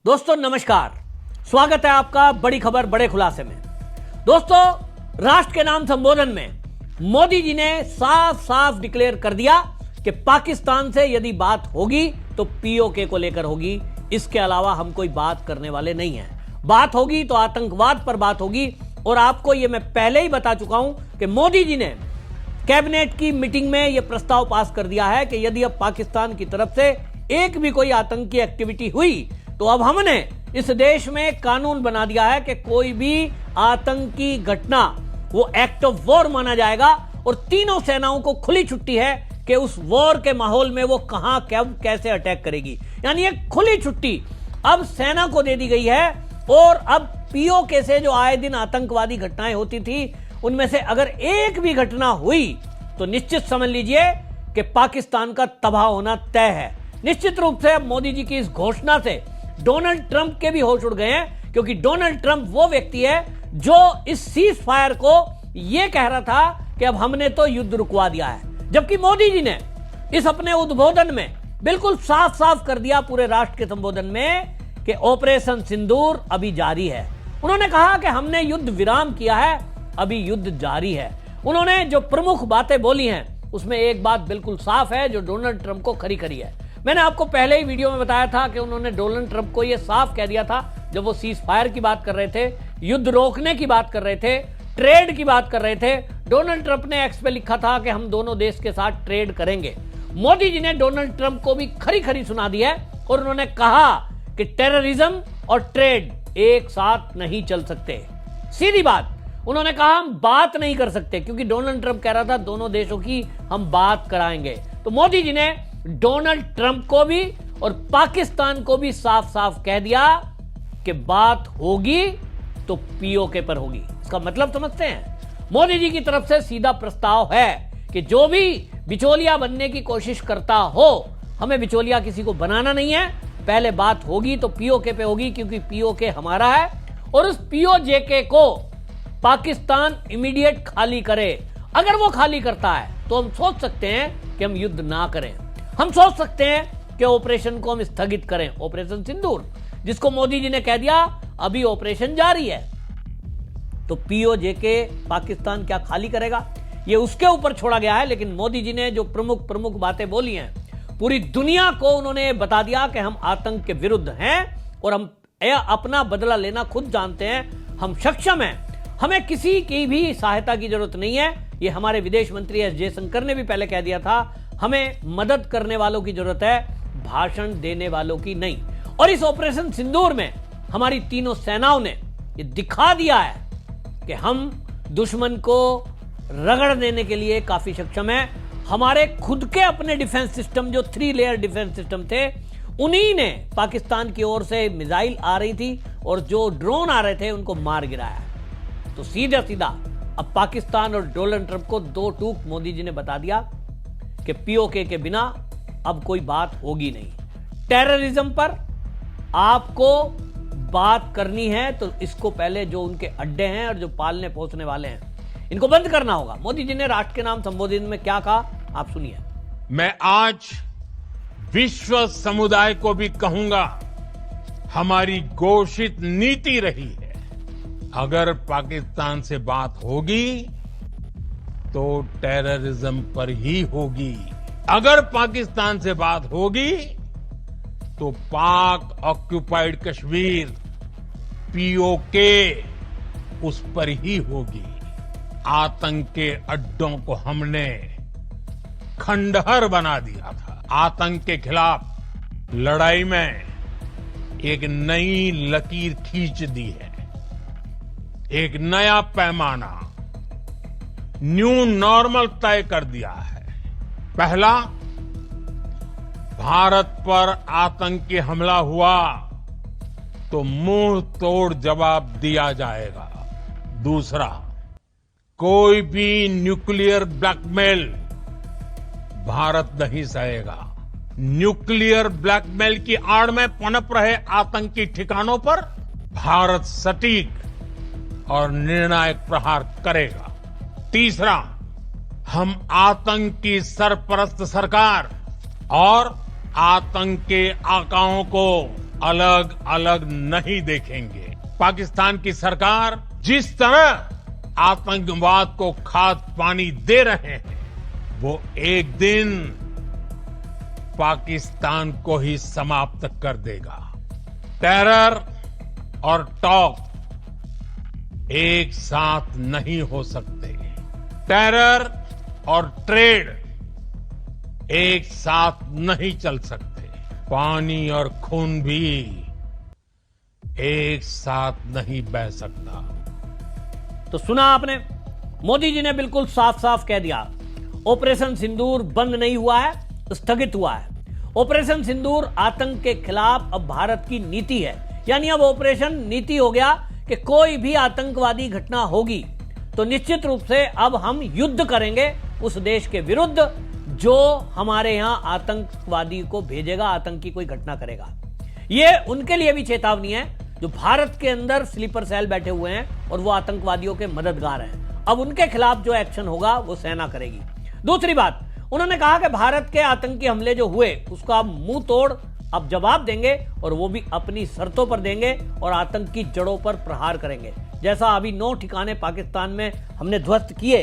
दोस्तों नमस्कार, स्वागत है आपका बड़ी खबर बड़े खुलासे में। दोस्तों, राष्ट्र के नाम संबोधन में मोदी जी ने साफ साफ डिक्लेयर कर दिया कि पाकिस्तान से यदि बात होगी तो पीओके को लेकर होगी, इसके अलावा हम कोई बात करने वाले नहीं हैं। बात होगी तो आतंकवाद पर बात होगी। और आपको यह मैं पहले ही बता चुका हूं कि मोदी जी ने कैबिनेट की मीटिंग में यह प्रस्ताव पास कर दिया है कि यदि अब पाकिस्तान की तरफ से एक भी कोई आतंकी एक्टिविटी हुई तो अब हमने इस देश में कानून बना दिया है कि कोई भी आतंकी घटना वो एक्ट ऑफ वॉर माना जाएगा और तीनों सेनाओं को खुली छुट्टी है कि उस वॉर के माहौल में वो कहां कब कैसे अटैक करेगी। यानी एक खुली छुट्टी अब सेना को दे दी गई है। और अब पीओके से जो आए दिन आतंकवादी घटनाएं होती थी उनमें से अगर एक भी घटना हुई तो निश्चित समझ लीजिए कि पाकिस्तान का तबाह होना तय है। निश्चित रूप से अब मोदी जी की इस घोषणा से डोनाल्ड ट्रंप के भी होश उड़ गए हैं, क्योंकि डोनाल्ड ट्रंप वो व्यक्ति है जो इस सीज फायर को यह कह रहा था कि अब हमने तो युद्ध रुकवा दिया है, जबकि मोदी जी ने इस अपने उद्बोधन में बिल्कुल साफ साफ कर दिया पूरे राष्ट्र के संबोधन में कि ऑपरेशन सिंदूर अभी जारी है। उन्होंने कहा कि हमने युद्ध विराम किया है, अभी युद्ध जारी है। उन्होंने जो प्रमुख बातें बोली हैं उसमें एक बात बिल्कुल साफ है जो डोनाल्ड ट्रंप को खरी खरी है। मैंने आपको पहले ही वीडियो में बताया था कि उन्होंने डोनाल्ड ट्रंप को यह साफ कह दिया था जब वो सीज फायर की बात कर रहे थे, युद्ध रोकने की बात कर रहे थे, ट्रेड की बात कर रहे थे। डोनाल्ड ट्रंप ने एक्स पे लिखा था कि हम दोनों देश के साथ ट्रेड करेंगे। मोदी जी ने डोनाल्ड ट्रंप को भी खरी खरी सुना दी है और उन्होंने कहा कि टेररिज्म और ट्रेड एक साथ नहीं चल सकते। सीधी बात, उन्होंने कहा हम बात नहीं कर सकते, क्योंकि डोनाल्ड ट्रंप कह रहा था दोनों देशों की हम बात कराएंगे। तो मोदी जी ने डोनाल्ड ट्रंप को भी और पाकिस्तान को भी साफ साफ कह दिया कि बात होगी तो पीओके पर होगी। इसका मतलब समझते हैं, मोदी जी की तरफ से सीधा प्रस्ताव है कि जो भी बिचौलिया बनने की कोशिश करता हो, हमें बिचौलिया किसी को बनाना नहीं है, पहले बात होगी तो पीओके पे होगी, क्योंकि पीओके हमारा है और उस पीओजेके को पाकिस्तान इमीडिएट खाली करे। अगर वो खाली करता है तो हम सोच सकते हैं कि हम युद्ध ना करें, हम सोच सकते हैं कि ऑपरेशन को हम स्थगित करें, ऑपरेशन सिंदूर, जिसको मोदी जी ने कह दिया अभी ऑपरेशन जारी है। तो पीओजेके पाकिस्तान क्या खाली करेगा, ये उसके ऊपर छोड़ा गया है। लेकिन मोदी जी ने जो प्रमुख बातें बोली हैं, पूरी दुनिया को उन्होंने बता दिया कि हम आतंक के विरुद्ध हैं और हम अपना बदला लेना खुद जानते हैं, हम सक्षम हैं, हमें किसी की भी सहायता की जरूरत नहीं है। ये हमारे विदेश मंत्री एस जयशंकर ने भी पहले कह दिया था, हमें मदद करने वालों की जरूरत है, भाषण देने वालों की नहीं। और इस ऑपरेशन सिंदूर में हमारी तीनों सेनाओं ने ये दिखा दिया है कि हम दुश्मन को रगड़ देने के लिए काफी सक्षम है। हमारे खुद के अपने डिफेंस सिस्टम, जो 3 लेयर डिफेंस सिस्टम थे, उन्हीं ने पाकिस्तान की ओर से मिसाइल आ रही थी और जो ड्रोन आ रहे थे उनको मार गिराया। तो सीधा सीधा अब पाकिस्तान और डोनाल्ड ट्रंप को दो टूक मोदी जी ने बता दिया कि पीओके के बिना अब कोई बात होगी नहीं। टेररिज्म पर आपको बात करनी है तो इसको पहले जो उनके अड्डे हैं और जो पालने पोसने वाले हैं, इनको बंद करना होगा। मोदी जी ने राष्ट्र के नाम संबोधन में क्या कहा, आप सुनिए। मैं आज विश्व समुदाय को भी कहूंगा, हमारी घोषित नीति रही है, अगर पाकिस्तान से बात होगी तो टेररिज्म पर ही होगी। अगर पाकिस्तान से बात होगी तो पाक ऑक्युपाइड कश्मीर पीओके उस पर ही होगी। आतंक के अड्डों को हमने खंडहर बना दिया था। आतंक के खिलाफ लड़ाई में एक नई लकीर खींच दी है, एक नया पैमाना, न्यू नॉर्मल तय कर दिया है। पहला, भारत पर आतंकी हमला हुआ तो मुंह तोड़ जवाब दिया जाएगा। दूसरा, कोई भी न्यूक्लियर ब्लैकमेल भारत नहीं सहेगा। न्यूक्लियर ब्लैकमेल की आड़ में पनप रहे आतंकी ठिकानों पर भारत सटीक और निर्णायक प्रहार करेगा। तीसरा, हम आतंक की सरपरस्त सरकार और आतंक के आकाओं को अलग अलग नहीं देखेंगे। पाकिस्तान की सरकार जिस तरह आतंकवाद को खाद पानी दे रहे हैं, वो एक दिन पाकिस्तान को ही समाप्त कर देगा। टेरर और टॉक एक साथ नहीं हो सकते। टेरर और ट्रेड एक साथ नहीं चल सकते। पानी और खून भी एक साथ नहीं बह सकता। तो सुना आपने, मोदी जी ने बिल्कुल साफ साफ कह दिया, ऑपरेशन सिंदूर बंद नहीं हुआ है, स्थगित हुआ है। ऑपरेशन सिंदूर आतंक के खिलाफ अब भारत की नीति है, यानी अब ऑपरेशन नीति हो गया कि कोई भी आतंकवादी घटना होगी तो निश्चित रूप से अब हम युद्ध करेंगे उस देश के विरुद्ध जो हमारे यहां आतंकवादी को भेजेगा, आतंकी कोई घटना करेगा। यह उनके लिए भी चेतावनी है जो भारत के अंदर स्लीपर सेल बैठे हुए हैं और वो आतंकवादियों के मददगार हैं। अब उनके खिलाफ जो एक्शन होगा वो सेना करेगी। दूसरी बात, उन्होंने कहा कि भारत के आतंकी हमले जो हुए उसका अब मुंह तोड़ अब जवाब देंगे और वो भी अपनी शर्तों पर देंगे और आतंक की जड़ों पर प्रहार करेंगे। जैसा अभी 9 ठिकाने पाकिस्तान में हमने ध्वस्त किए,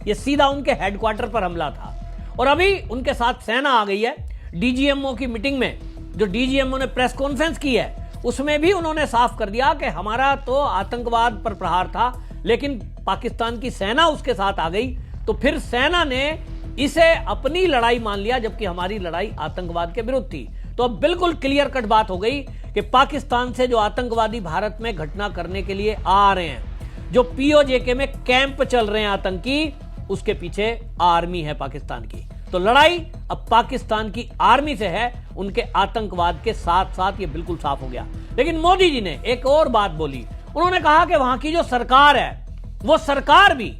ये सीधा उनके हेडक्वार्टर पर हमला था। और अभी उनके साथ सेना आ गई है। डीजीएमओ की मीटिंग में जो डीजीएमओ ने प्रेस कॉन्फ्रेंस की है उसमें भी उन्होंने साफ कर दिया कि हमारा तो आतंकवाद पर प्रहार था, लेकिन पाकिस्तान की सेना उसके साथ आ गई तो फिर सेना ने इसे अपनी लड़ाई मान लिया, जबकि हमारी लड़ाई आतंकवाद के विरुद्ध थी। तो अब बिल्कुल क्लियर कट बात हो गई कि पाकिस्तान से जो आतंकवादी भारत में घटना करने के लिए आ रहे हैं, जो पीओजेके में कैंप चल रहे हैं आतंकी, उसके पीछे आर्मी है पाकिस्तान की। तो लड़ाई अब पाकिस्तान की आर्मी से है, उनके आतंकवाद के साथ साथ, ये बिल्कुल साफ हो गया। लेकिन मोदी जी ने एक और बात बोली, उन्होंने कहा कि वहां की जो सरकार है वो सरकार भी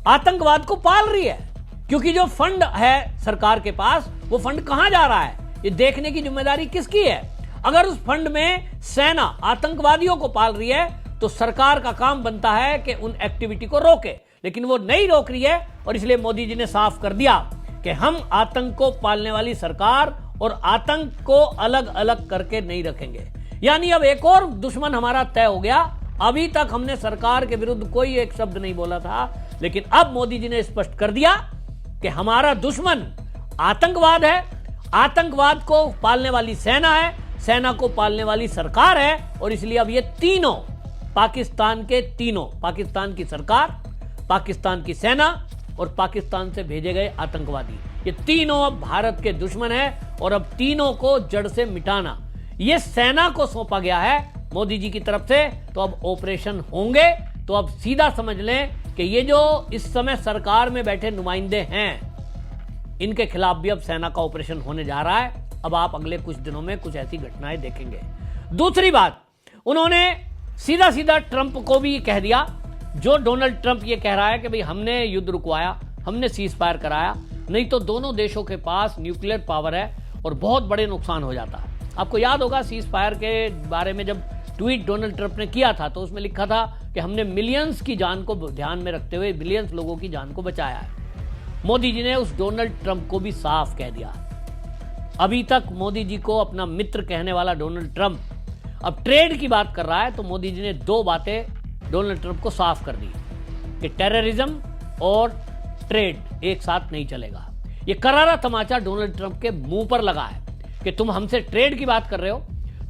आतंकवाद को पाल रही है, क्योंकि जो फंड है सरकार के पास वो फंड कहां जा रहा है ये देखने की जिम्मेदारी किसकी है। अगर उस फंड में सेना आतंकवादियों को पाल रही है तो सरकार का काम बनता है कि उन एक्टिविटी को रोके, लेकिन वो नहीं रोक रही है। और इसलिए मोदी जी ने साफ कर दिया कि हम आतंक को पालने वाली सरकार और आतंक को अलग अलग करके नहीं रखेंगे। यानी अब एक और दुश्मन हमारा तय हो गया। अभी तक हमने सरकार के विरुद्ध कोई एक शब्द नहीं बोला था, लेकिन अब मोदी जी ने स्पष्ट कर दिया कि हमारा दुश्मन आतंकवाद है, आतंकवाद को पालने वाली सेना है, सेना को पालने वाली सरकार है। और इसलिए अब ये तीनों पाकिस्तान के तीनों, पाकिस्तान की सरकार, पाकिस्तान की सेना और पाकिस्तान से भेजे गए आतंकवादी, ये तीनों अब भारत के दुश्मन हैं और अब तीनों को जड़ से मिटाना ये सेना को सौंपा गया है मोदी जी की तरफ से। तो अब ऑपरेशन होंगे। तो अब सीधा समझ लें कि ये जो इस समय सरकार में बैठे नुमाइंदे हैं, इनके खिलाफ भी अब सेना का ऑपरेशन होने जा रहा है। अब आप अगले कुछ दिनों में कुछ ऐसी घटनाएं देखेंगे। दूसरी बात, उन्होंने सीधा सीधा ट्रंप को भी कह दिया, जो डोनाल्ड ट्रंप ये कह रहा है कि भाई हमने युद्ध रुकवाया, हमने सीज फायर कराया, नहीं तो दोनों देशों के पास न्यूक्लियर पावर है और बहुत बड़े नुकसान हो जाता। आपको याद होगा सीज फायर के बारे में जब ट्वीट डोनाल्ड ट्रंप ने किया था तो उसमें लिखा था कि हमने मिलियंस की जान को ध्यान में रखते हुए बिलियंस लोगों की जान को बचाया है। मोदी जी ने उस डोनाल्ड ट्रंप को भी साफ कह दिया। अभी तक मोदी जी को अपना मित्र कहने वाला डोनाल्ड ट्रंप अब ट्रेड की बात कर रहा है। तो मोदी जी ने 2 बातें डोनाल्ड ट्रंप को साफ कर दी कि टेररिज्म और ट्रेड एक साथ नहीं चलेगा। यह करारा तमाचा डोनाल्ड ट्रंप के मुंह पर लगा है कि तुम हमसे ट्रेड की बात कर रहे हो,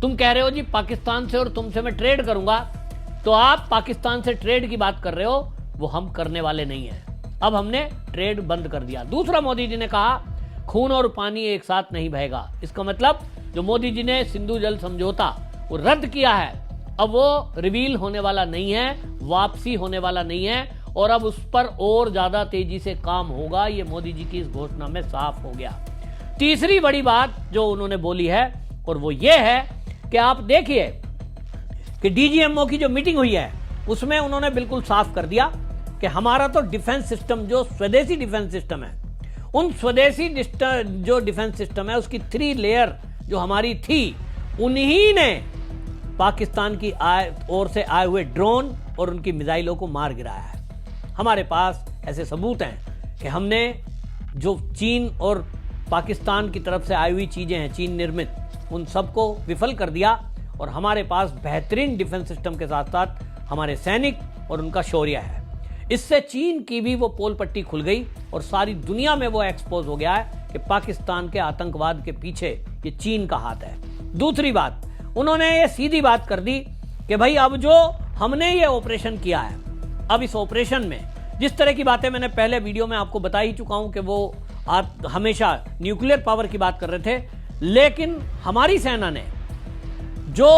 तुम कह रहे हो जी पाकिस्तान से और तुमसे मैं ट्रेड करूंगा, तो आप पाकिस्तान से ट्रेड की बात कर रहे हो, वो हम करने वाले नहीं हैं। अब हमने ट्रेड बंद कर दिया। दूसरा, मोदी जी ने कहा खून और पानी एक साथ नहीं बहेगा। इसका मतलब जो मोदी जी ने सिंधु जल समझौता वो रद्द किया है, अब वो रिवील होने वाला नहीं है, वापसी होने वाला नहीं है और अब उस पर और ज्यादा तेजी से काम होगा। ये मोदी जी की इस घोषणा में साफ हो गया। तीसरी बड़ी बात जो उन्होंने बोली है और वो ये है कि आप देखिए कि डीजीएमओ की जो मीटिंग हुई है उसमें उन्होंने बिल्कुल साफ कर दिया कि हमारा तो डिफेंस सिस्टम, जो स्वदेशी डिफेंस सिस्टम है, उन स्वदेशी जो डिफेंस सिस्टम है उसकी 3 लेयर जो हमारी थी, उन्हीं ने पाकिस्तान की ओर से आए हुए ड्रोन और उनकी मिसाइलों को मार गिराया है। हमारे पास ऐसे सबूत हैं कि हमने जो चीन और पाकिस्तान की तरफ से आई हुई चीजें हैं, चीन निर्मित, उन सबको विफल कर दिया और हमारे पास बेहतरीन डिफेंस सिस्टम के साथ साथ हमारे सैनिक और उनका शौर्य है। इससे चीन की भी वो पोल पट्टी खुल गई और सारी दुनिया में वो एक्सपोज हो गया है कि पाकिस्तान के आतंकवाद के पीछे ये चीन का हाथ है। दूसरी बात, उन्होंने ये सीधी बात कर दी कि भाई अब जो हमने ये ऑपरेशन किया है, अब इस ऑपरेशन में जिस तरह की बातें मैंने पहले वीडियो में आपको बता ही चुका हूं कि वो आप हमेशा न्यूक्लियर पावर की बात कर रहे थे, लेकिन हमारी सेना ने जो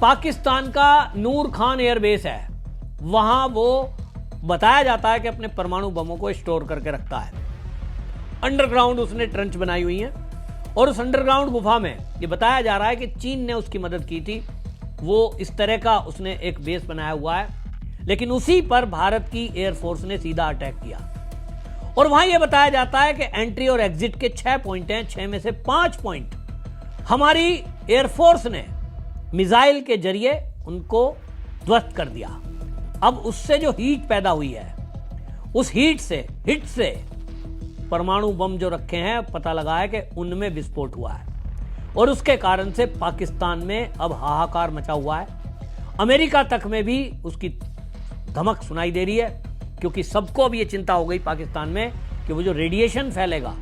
पाकिस्तान का नूर खान एयरबेस है वहां वो बताया जाता है कि अपने परमाणु बमों को स्टोर करके रखता है। अंडरग्राउंड उसने ट्रंच बनाई हुई है और उस अंडरग्राउंड गुफा में ये बताया जा रहा है कि चीन ने उसकी मदद की थी। वो इस तरह का उसने एक बेस बनाया हुआ है, लेकिन उसी पर भारत की एयरफोर्स ने सीधा अटैक किया और वहां यह बताया जाता है कि एंट्री और एग्जिट के 6 पॉइंट हैं, 6 में से 5 पॉइंट हमारी एयरफोर्स ने मिसाइल के जरिए उनको ध्वस्त कर दिया। अब उससे जो हीट पैदा हुई है, उस हिट से परमाणु बम जो रखे हैं पता लगा है कि उनमें विस्फोट हुआ है और उसके कारण से पाकिस्तान में अब हाहाकार मचा हुआ है। अमेरिका तक में भी उसकी धमक सुनाई दे रही है, क्योंकि सबको अब ये चिंता हो गई पाकिस्तान में कि वो जो रेडिएशन फैलेगा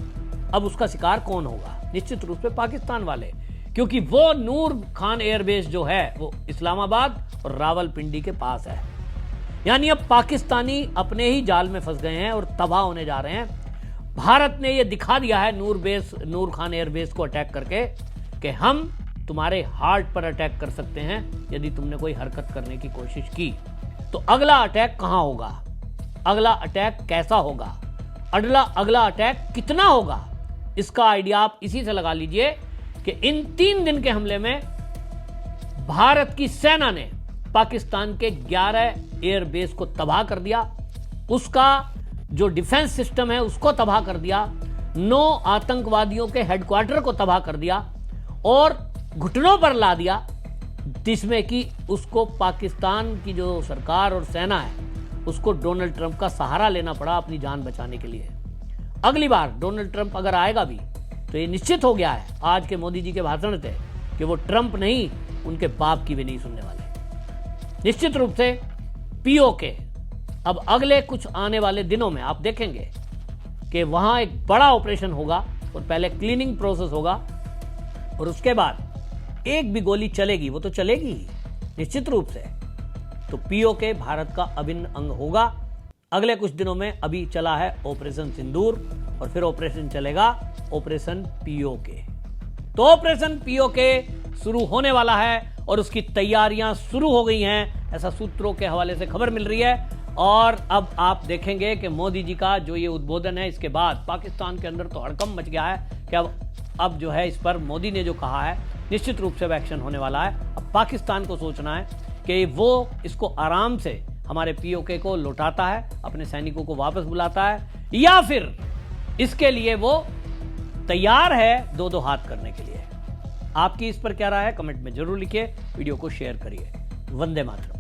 अब उसका शिकार कौन होगा। निश्चित रूप से पाकिस्तान वाले, क्योंकि वो नूर खान एयरबेस जो है वो इस्लामाबाद और रावलपिंडी के पास है। यानी अब पाकिस्तानी अपने ही जाल में फंस गए हैं और तबाह होने जा रहे हैं। भारत ने यह दिखा दिया है नूर खान एयरबेस को अटैक करके कि हम तुम्हारे हार्ट पर अटैक कर सकते हैं यदि तुमने कोई हरकत करने की कोशिश की। तो अगला अटैक कहां होगा, अगला अटैक कैसा होगा, अगला अटैक कितना होगा, इसका आइडिया आप इसी से लगा लीजिए कि इन 3 दिन के हमले में भारत की सेना ने पाकिस्तान के 11 एयरबेस को तबाह कर दिया, उसका जो डिफेंस सिस्टम है उसको तबाह कर दिया, 9 आतंकवादियों के हेडक्वार्टर को तबाह कर दिया और घुटनों पर ला दिया, जिसमें कि उसको पाकिस्तान की जो सरकार और सेना है उसको डोनाल्ड ट्रंप का सहारा लेना पड़ा अपनी जान बचाने के लिए। अगली बार डोनाल्ड ट्रंप अगर आएगा भी तो ये निश्चित हो गया है आज के मोदी जी के भाषण से कि वो ट्रंप नहीं, उनके बाप की भी नहीं सुनने वाले। निश्चित रूप से पीओके अब अगले कुछ आने वाले दिनों में आप देखेंगे कि वहां एक बड़ा ऑपरेशन होगा और पहले क्लीनिंग प्रोसेस होगा और उसके बाद एक भी गोली चलेगी, वो तो चलेगी ही निश्चित रूप से। तो पीओके भारत का अभिन्न अंग होगा। अगले कुछ दिनों में अभी चला है ऑपरेशन सिंदूर और फिर ऑपरेशन चलेगा ऑपरेशन पीओके। तो ऑपरेशन पीओके शुरू होने वाला है और उसकी तैयारियां शुरू हो गई हैं, ऐसा सूत्रों के हवाले से खबर मिल रही है। और अब आप देखेंगे कि मोदी जी का जो ये उद्बोधन है, इसके बाद पाकिस्तान के अंदर तो हड़कंप मच गया है कि अब जो है इस पर मोदी ने जो कहा है निश्चित रूप से अब एक्शन होने वाला है। अब पाकिस्तान को सोचना है कि वो इसको आराम से हमारे पीओके को लौटाता है, अपने सैनिकों को वापस बुलाता है, या फिर इसके लिए वो तैयार है 2-2 हाथ करने के लिए। आपकी इस पर क्या राय है कमेंट में जरूर लिखिए, वीडियो को शेयर करिए। वंदे मातरम।